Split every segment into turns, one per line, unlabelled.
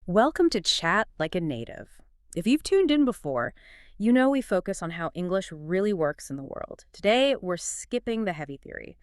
Welcome to Chat Like a Native. If you've tuned in before, you know we focus on how English really works in the world. Today, we're skipping the heavy theory.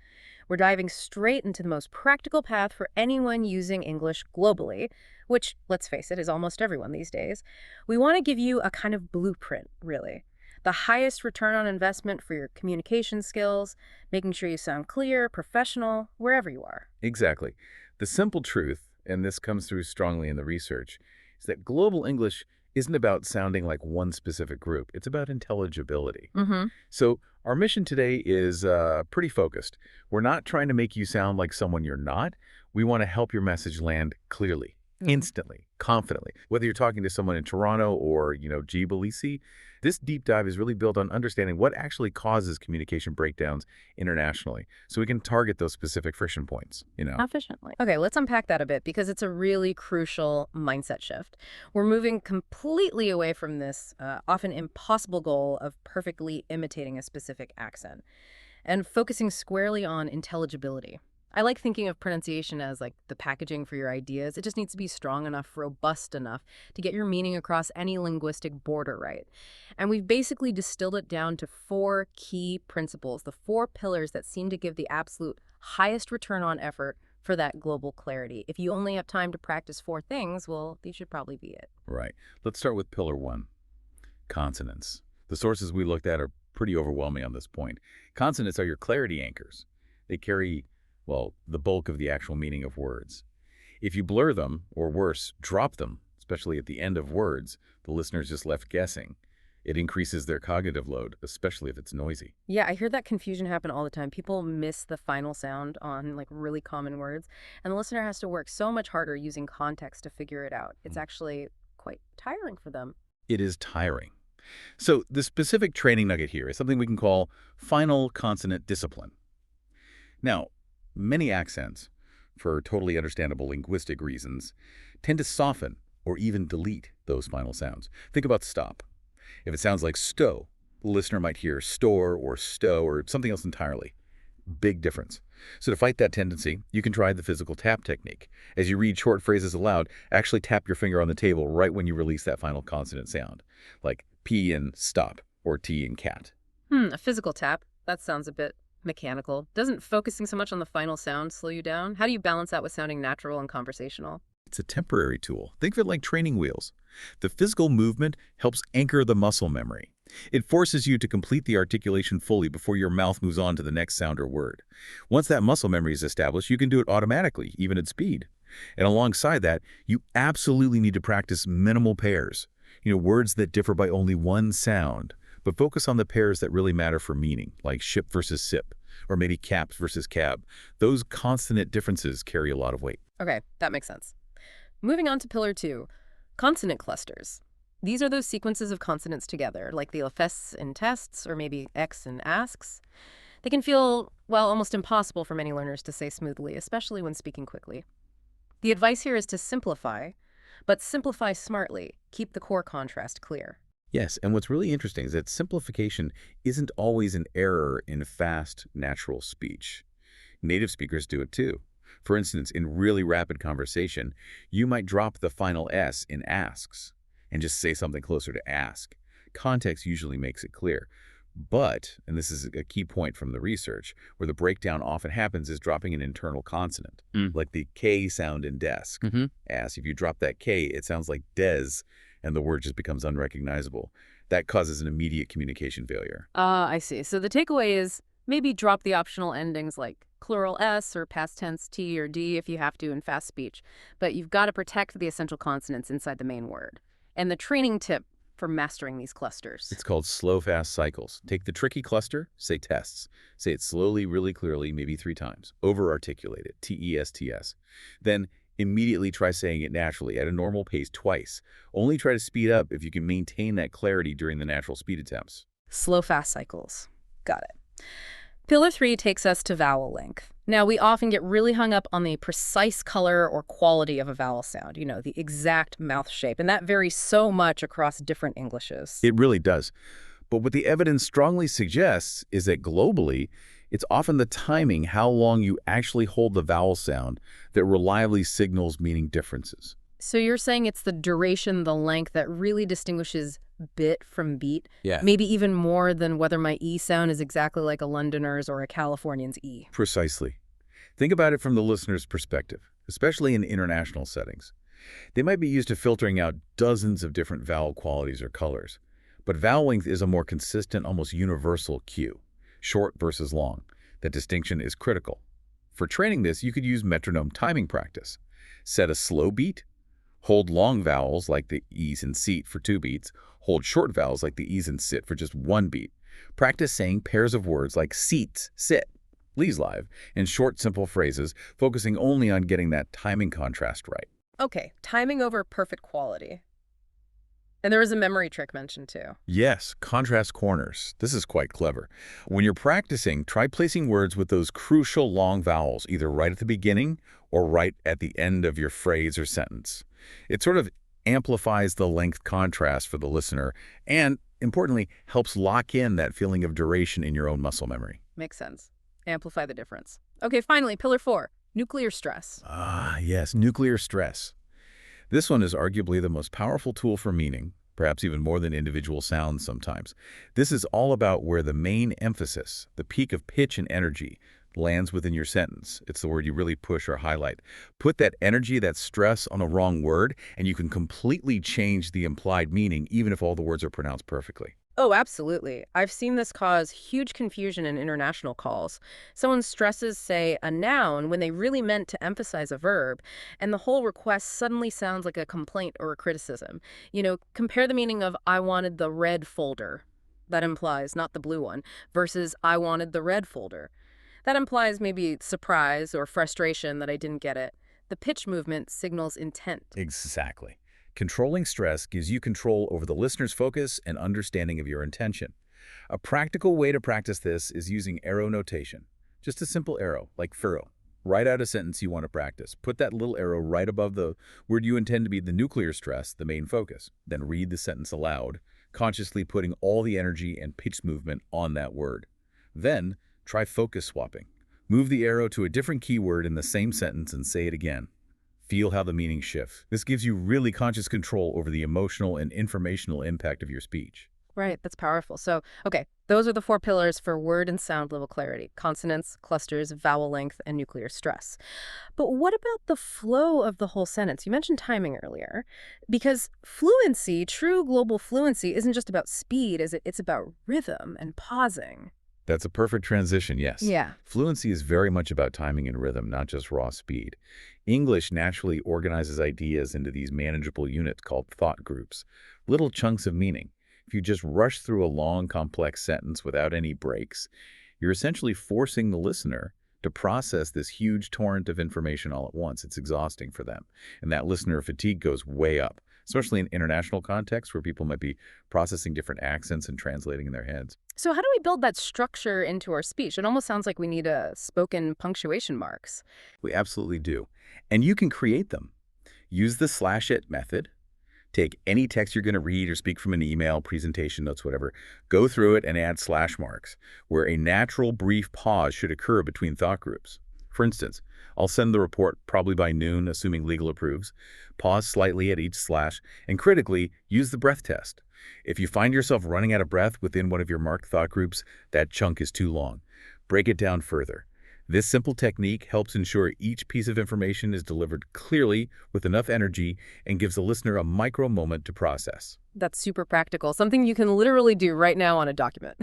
We're diving straight into the most practical path for anyone using English globally, which, let's face it, is almost everyone these days. We want to give you a kind of blueprint, really. The highest return on investment for your communication skills, making sure you sound clear, professional, wherever you are.
Exactly. The simple truth, and this comes through strongly in the research, is that global English isn't about sounding like one specific group. It's about intelligibility.
Mm-hmm.
So our mission today is pretty focused. We're not trying to make you sound like someone you're not. We want to help your message land clearly, instantly, confidently. Whether you're talking to someone in Toronto or, Tbilisi, this deep dive is really built on understanding what actually causes communication breakdowns internationally, so we can target those specific friction points.
Efficiently. Okay, let's unpack that a bit because it's a really crucial mindset shift. We're moving completely away from this often impossible goal of perfectly imitating a specific accent and focusing squarely on intelligibility. I like thinking of pronunciation as like the packaging for your ideas. It just needs to be strong enough, robust enough to get your meaning across any linguistic border, right? And we've basically distilled it down to four key principles, the four pillars that seem to give the absolute highest return on effort for that global clarity. If you only have time to practice four things, well, these should probably be it.
Right. Let's start with pillar one, consonants. The sources we looked at are pretty overwhelming on this point. Consonants are your clarity anchors. They carry, well, the bulk of the actual meaning of words. If you blur them, or worse, drop them, especially at the end of words, the listener's just left guessing. It increases their cognitive load, especially if it's noisy.
Yeah, I hear that confusion happen all the time. People miss the final sound on like really common words, and the listener has to work so much harder using context to figure it out. It's actually quite tiring for them.
It is tiring. So the specific training nugget here is something we can call final consonant discipline. Now, many accents, for totally understandable linguistic reasons, tend to soften or even delete those final sounds. Think about stop. If it sounds like stow, the listener might hear store or stow or something else entirely. Big difference. So to fight that tendency, you can try the physical tap technique. As you read short phrases aloud, actually tap your finger on the table right when you release that final consonant sound, like P in stop or T in cat.
A physical tap. That sounds a bit mechanical. Doesn't focusing so much on the final sound slow you down? How do you balance that with sounding natural and conversational?
It's a temporary tool. Think of it like training wheels. The physical movement helps anchor the muscle memory. It forces you to complete the articulation fully before your mouth moves on to the next sound or word. Once that muscle memory is established, you can do it automatically, even at speed. And alongside that, you absolutely need to practice minimal pairs. Words that differ by only one sound, but focus on the pairs that really matter for meaning, like ship versus sip, or maybe caps versus cab. Those consonant differences carry a lot of weight.
Okay, that makes sense. Moving on to pillar two, consonant clusters. These are those sequences of consonants together, like the fs in tests or maybe x in asks. They can feel, well, almost impossible for many learners to say smoothly, especially when speaking quickly. The advice here is to simplify, but simplify smartly. Keep the core contrast clear.
Yes, and what's really interesting is that simplification isn't always an error in fast, natural speech. Native speakers do it too. For instance, in really rapid conversation, you might drop the final S in asks and just say something closer to ask. Context usually makes it clear. But, and this is a key point from the research, where the breakdown often happens is dropping an internal consonant, like the K sound in desk. As if you drop that K, it sounds like des, and the word just becomes unrecognizable. That causes an immediate communication failure.
I see. So the takeaway is maybe drop the optional endings like plural S or past tense T or D if you have to in fast speech. But you've got to protect the essential consonants inside the main word. And the training tip for mastering these clusters.
It's called slow-fast cycles. Take the tricky cluster, say tests. Say it slowly, really clearly, maybe 3 times. Over-articulate it, T-E-S-T-S. Then immediately try saying it naturally at a normal pace twice. Only try to speed up if you can maintain that clarity during the natural speed attempts.
Slow, fast cycles. Got it. Pillar 3 takes us to vowel length. Now, we often get really hung up on the precise color or quality of a vowel sound, the exact mouth shape, and that varies so much across different Englishes.
It really does. But what the evidence strongly suggests is that globally, it's often the timing, how long you actually hold the vowel sound, that reliably signals meaning differences.
So you're saying it's the duration, the length that really distinguishes bit from beat,
Yeah.
maybe even more than whether my E sound is exactly like a Londoner's or a Californian's E.
Precisely. Think about it from the listener's perspective, especially in international settings. They might be used to filtering out dozens of different vowel qualities or colors. But vowel length is a more consistent, almost universal cue, short versus long. That distinction is critical. For training this, you could use metronome timing practice. Set a slow beat, hold long vowels like the E's and seat for 2 beats, hold short vowels like the E's and sit for just 1 beat. Practice saying pairs of words like seats, sit, please live, and short, simple phrases, focusing only on getting that timing contrast right.
Okay, timing over perfect quality. And there was a memory trick mentioned too.
Yes, contrast corners. This is quite clever. When you're practicing, try placing words with those crucial long vowels, either right at the beginning or right at the end of your phrase or sentence. It sort of amplifies the length contrast for the listener and, importantly, helps lock in that feeling of duration in your own muscle memory.
Makes sense. Amplify the difference. Okay, finally, pillar 4, nuclear stress.
Ah, yes, nuclear stress. This one is arguably the most powerful tool for meaning, perhaps even more than individual sounds sometimes. This is all about where the main emphasis, the peak of pitch and energy, lands within your sentence. It's the word you really push or highlight. Put that energy, that stress on a wrong word, and you can completely change the implied meaning, even if all the words are pronounced perfectly.
Oh, absolutely. I've seen this cause huge confusion in international calls. Someone stresses, say, a noun when they really meant to emphasize a verb, and the whole request suddenly sounds like a complaint or a criticism. Compare the meaning of I wanted the red folder. That implies not the blue one, versus I wanted the red folder. That implies maybe surprise or frustration that I didn't get it. The pitch movement signals intent.
Exactly. Controlling stress gives you control over the listener's focus and understanding of your intention. A practical way to practice this is using arrow notation. Just a simple arrow, like furrow. Write out a sentence you want to practice. Put that little arrow right above the word you intend to be the nuclear stress, the main focus. Then read the sentence aloud, consciously putting all the energy and pitch movement on that word. Then, try focus swapping. Move the arrow to a different keyword in the same sentence and say it again. Feel how the meaning shifts. This gives you really conscious control over the emotional and informational impact of your speech.
Right, that's powerful. So, okay, those are the 4 pillars for word and sound level clarity: consonants, clusters, vowel length, and nuclear stress. But what about the flow of the whole sentence? You mentioned timing earlier, because fluency, true global fluency, isn't just about speed, is it? It's about rhythm and pausing.
That's a perfect transition, yes.
Yeah.
Fluency is very much about timing and rhythm, not just raw speed. English naturally organizes ideas into these manageable units called thought groups, little chunks of meaning. If you just rush through a long, complex sentence without any breaks, you're essentially forcing the listener to process this huge torrent of information all at once. It's exhausting for them. And that listener fatigue goes way up, especially in international contexts where people might be processing different accents and translating in their heads.
So how do we build that structure into our speech? It almost sounds like we need a spoken punctuation marks.
We absolutely do. And you can create them. Use the slash it method. Take any text you're going to read or speak from an email, presentation notes, whatever. Go through it and add slash marks, where a natural brief pause should occur between thought groups. For instance, I'll send the report probably by noon, assuming legal approves. Pause slightly at each slash, and critically, use the breath test. If you find yourself running out of breath within one of your marked thought groups, that chunk is too long. Break it down further. This simple technique helps ensure each piece of information is delivered clearly with enough energy and gives the listener a micro moment to process.
That's super practical, something you can literally do right now on a document.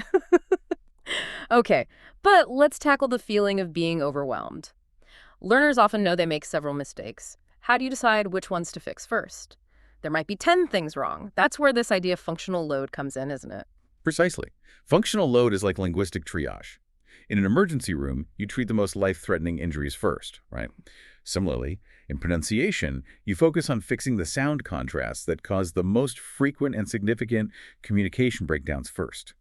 Okay, but let's tackle the feeling of being overwhelmed. Learners often know they make several mistakes. How do you decide which ones to fix first? There might be 10 things wrong. That's where this idea of functional load comes in, isn't it?
Precisely. Functional load is like linguistic triage. In an emergency room, you treat the most life-threatening injuries first, right? Similarly, in pronunciation, you focus on fixing the sound contrasts that cause the most frequent and significant communication breakdowns first.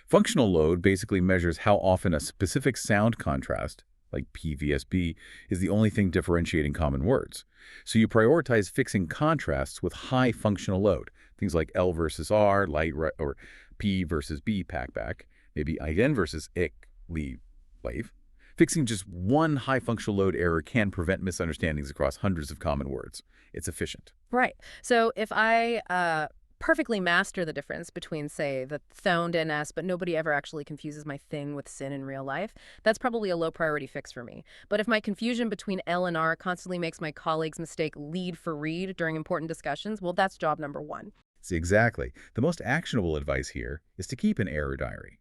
Functional load basically measures how often a specific sound contrast, like P, VSB, is the only thing differentiating common words. So you prioritize fixing contrasts with high functional load, things like L versus R, light, or P versus B, pack back, maybe IN versus IC, leave, wave. Fixing just one high functional load error can prevent misunderstandings across hundreds of common words. It's efficient.
Right. So if I perfectly master the difference between, say, the sound and S, but nobody ever actually confuses my thing with sin in real life, that's probably a low priority fix for me. But if my confusion between L and R constantly makes my colleagues mistake lead for read during important discussions, well, that's job number one.
See, exactly. The most actionable advice here is to keep an error diary.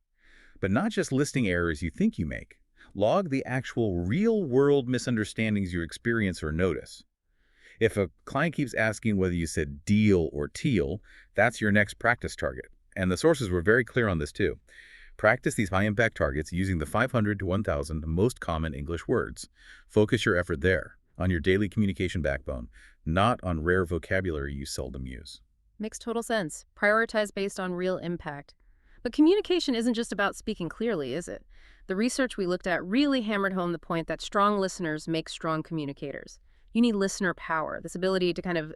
But not just listing errors you think you make. Log the actual real-world misunderstandings you experience or notice. If a client keeps asking whether you said deal or teal, that's your next practice target. And the sources were very clear on this too. Practice these high-impact targets using the 500 to 1,000 most common English words. Focus your effort there, on your daily communication backbone, not on rare vocabulary you seldom use.
Makes total sense. Prioritize based on real impact. But communication isn't just about speaking clearly, is it? The research we looked at really hammered home the point that strong listeners make strong communicators. You need listener power, this ability to kind of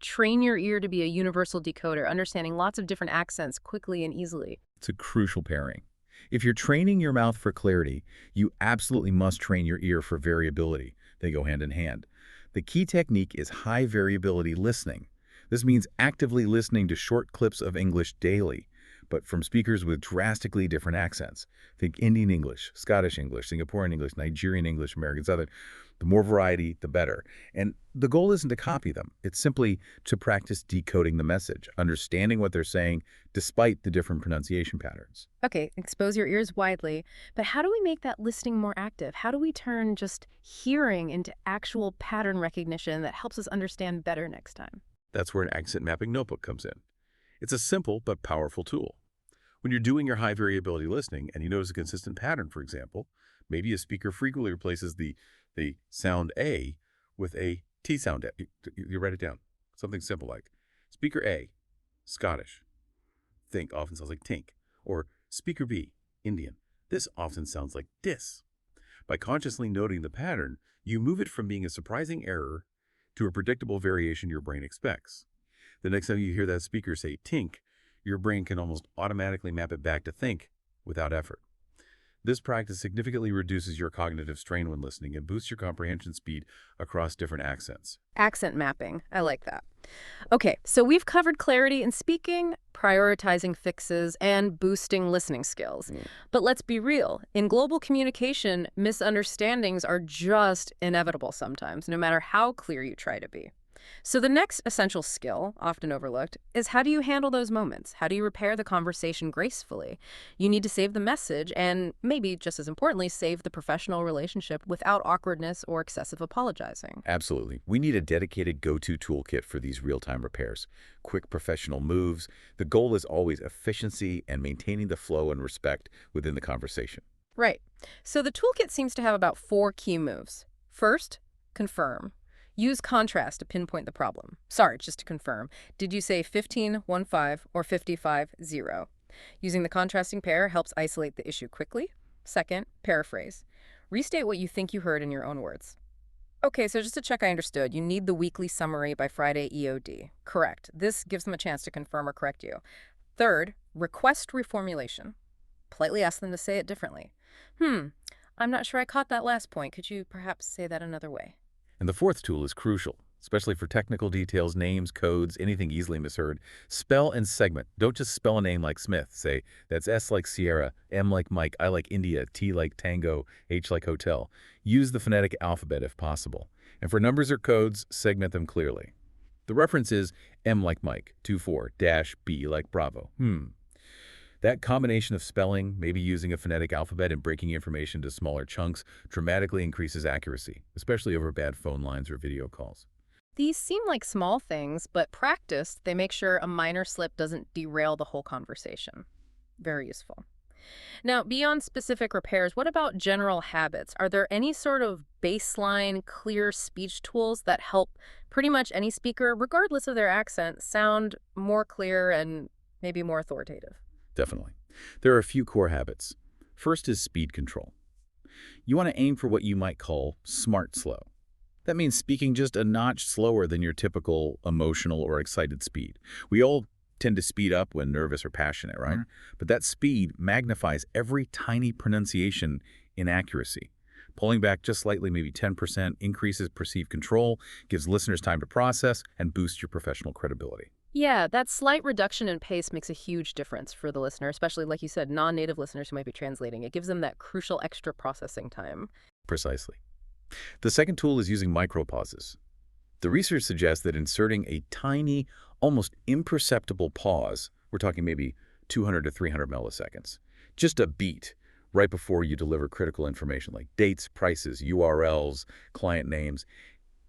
train your ear to be a universal decoder, understanding lots of different accents quickly and easily.
It's a crucial pairing. If you're training your mouth for clarity, you absolutely must train your ear for variability. They go hand in hand. The key technique is high variability listening. This means actively listening to short clips of English daily, but from speakers with drastically different accents. Think Indian English, Scottish English, Singaporean English, Nigerian English, American Southern. The more variety, the better. And the goal isn't to copy them. It's simply to practice decoding the message, understanding what they're saying despite the different pronunciation patterns.
Okay, expose your ears widely, but how do we make that listening more active? How do we turn just hearing into actual pattern recognition that helps us understand better next time?
That's where an accent mapping notebook comes in. It's a simple but powerful tool. When you're doing your high variability listening and you notice a consistent pattern, for example, maybe a speaker frequently replaces the sound A with a T sound. You write it down. Something simple like speaker A, Scottish. Think often sounds like tink. Or speaker B, Indian. This often sounds like dis. By consciously noting the pattern, you move it from being a surprising error to a predictable variation your brain expects. The next time you hear that speaker say tink, your brain can almost automatically map it back to think without effort. This practice significantly reduces your cognitive strain when listening and boosts your comprehension speed across different accents.
Accent mapping. I like that. Okay, so we've covered clarity in speaking, prioritizing fixes, and boosting listening skills. But let's be real. In global communication, misunderstandings are just inevitable sometimes, no matter how clear you try to be. So the next essential skill, often overlooked, is how do you handle those moments? How do you repair the conversation gracefully? You need to save the message and, maybe just as importantly, save the professional relationship without awkwardness or excessive apologizing.
Absolutely. We need a dedicated go-to toolkit for these real-time repairs. Quick professional moves. The goal is always efficiency and maintaining the flow and respect within the conversation.
Right. So the toolkit seems to have about 4 key moves. First, confirm. Use contrast to pinpoint the problem. Sorry, just to confirm. Did you say 15-15 or 55-0? Using the contrasting pair helps isolate the issue quickly. Second, paraphrase. Restate what you think you heard in your own words. Okay, so just to check I understood, you need the weekly summary by Friday EOD. Correct. This gives them a chance to confirm or correct you. Third, request reformulation. Politely ask them to say it differently. I'm not sure I caught that last point. Could you perhaps say that another way?
And the fourth tool is crucial, especially for technical details, names, codes, anything easily misheard. Spell and segment. Don't just spell a name like Smith. Say, that's S like Sierra, M like Mike, I like India, T like Tango, H like Hotel. Use the phonetic alphabet if possible. And for numbers or codes, segment them clearly. The reference is M like Mike, 24-B like Bravo. That combination of spelling, maybe using a phonetic alphabet and breaking information into smaller chunks, dramatically increases accuracy, especially over bad phone lines or video calls.
These seem like small things, but practiced, they make sure a minor slip doesn't derail the whole conversation. Very useful. Now, beyond specific repairs, what about general habits? Are there any sort of baseline, clear speech tools that help pretty much any speaker, regardless of their accent, sound more clear and maybe more authoritative?
Definitely. There are a few core habits. First is speed control. You want to aim for what you might call smart slow. That means speaking just a notch slower than your typical emotional or excited speed. We all tend to speed up when nervous or passionate, right? But that speed magnifies every tiny pronunciation inaccuracy. Pulling back just slightly, maybe 10%, increases perceived control, gives listeners time to process, and boosts your professional credibility.
Yeah, that slight reduction in pace makes a huge difference for the listener, especially, like you said, non-native listeners who might be translating. It gives them that crucial extra processing time.
Precisely. The second tool is using micropauses. The research suggests that inserting a tiny, almost imperceptible pause, we're talking maybe 200 to 300 milliseconds, just a beat right before you deliver critical information like dates, prices, URLs, client names,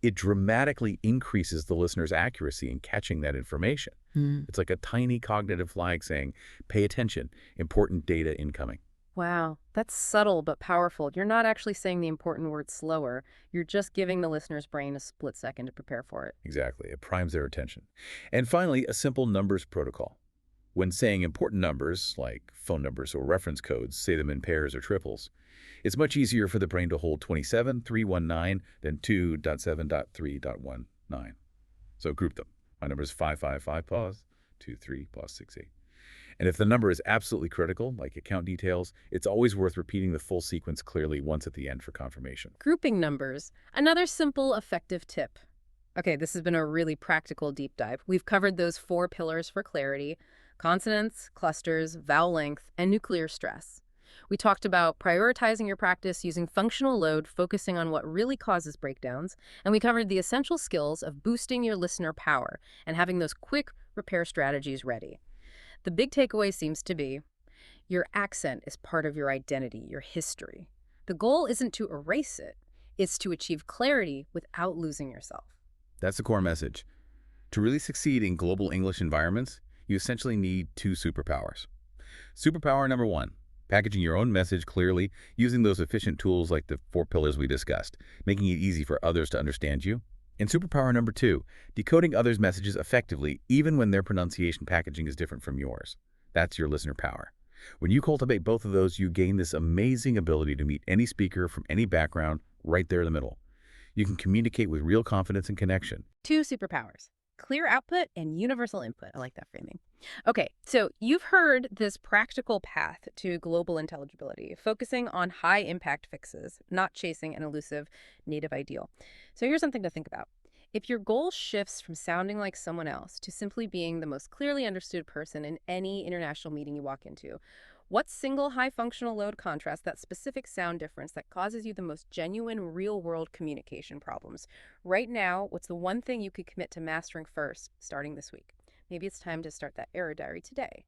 it dramatically increases the listener's accuracy in catching that information.
Hmm.
It's like a tiny cognitive flag saying, pay attention, important data incoming.
Wow, that's subtle but powerful. You're not actually saying the important word slower. You're just giving the listener's brain a split second to prepare for it.
Exactly. It primes their attention. And finally, a simple numbers protocol. When saying important numbers, like phone numbers or reference codes, say them in pairs or triples, it's much easier for the brain to hold 27,319 than 2.7.3.19. So group them. My number is 555, pause, 23, pause, 68. And if the number is absolutely critical, like account details, it's always worth repeating the full sequence clearly once at the end for confirmation.
Grouping numbers, another simple, effective tip. Okay, this has been a really practical deep dive. We've covered those 4 pillars for clarity: consonants, clusters, vowel length, and nuclear stress. We talked about prioritizing your practice using functional load, focusing on what really causes breakdowns, and we covered the essential skills of boosting your listener power and having those quick repair strategies ready. The big takeaway seems to be your accent is part of your identity, your history. The goal isn't to erase it, it's to achieve clarity without losing yourself.
That's the core message. To really succeed in global English environments, you essentially need two superpowers. Superpower number one, packaging your own message clearly using those efficient tools like the 4 pillars we discussed, making it easy for others to understand you. And superpower number two, decoding others' messages effectively even when their pronunciation packaging is different from yours. That's your listener power. When you cultivate both of those, you gain this amazing ability to meet any speaker from any background right there in the middle. You can communicate with real confidence and connection.
2 superpowers: clear output and universal input. I like that framing. Okay, so you've heard this practical path to global intelligibility, focusing on high impact fixes, not chasing an elusive native ideal. So here's something to think about. If your goal shifts from sounding like someone else to simply being the most clearly understood person in any international meeting you walk into, what single high functional load contrasts that specific sound difference that causes you the most genuine real world communication problems? Right now, what's the one thing you could commit to mastering first, starting this week? Maybe it's time to start that error diary today.